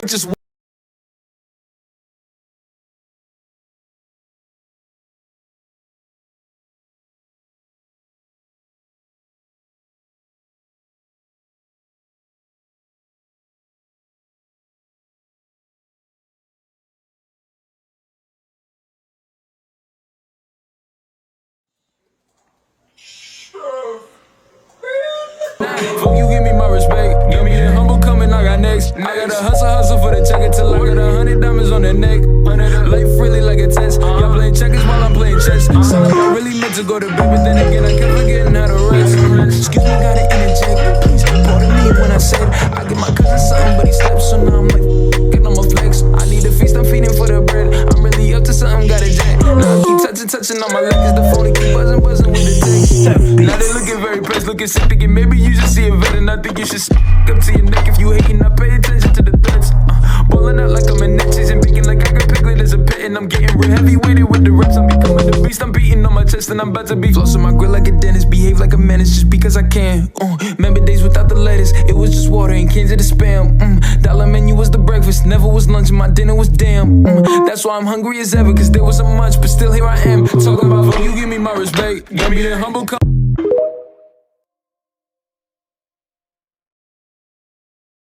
just fuck you, give me my respect. Give me the humble coming, I got next. I gotta hustle for the check till I got 100 diamonds on the neck. Life really like a test. Y'all playing checkers while I'm playing chess. Something I really meant to go to bed, but then again I kept forgetting how to rest. Excuse me, gotta interject. Please pardon me when I said I give my cousin something, but he slept. So now I'm like, I'ma flex. I need a feast, I'm feeding for the bread. I'm really up to something, got a jack. Now I keep touching on my leg, cause the phone keep buzzing with the text. Now they looking very pressed, looking sick, thinking maybe you should see a vet, and I think you should up to your neck if you hating. I pay attention to the threats. Ballin' out like I'm a net, chasing bacon like I got piglet as a pit, and I'm getting real heavy weighted with the reps. I'm becoming the beast, I'm beating on my chest, and I'm about to be flossing my grill like a dentist. Behave like a menace just because I can. Remember days without the lettuce, it was just water and cans of the spam. Dollar menu was the breakfast, never was lunch, and my dinner was damn. That's why I'm hungry as ever, cause there wasn't much, but still here I am. Talking about fuck you, give me my respect. Give me the humble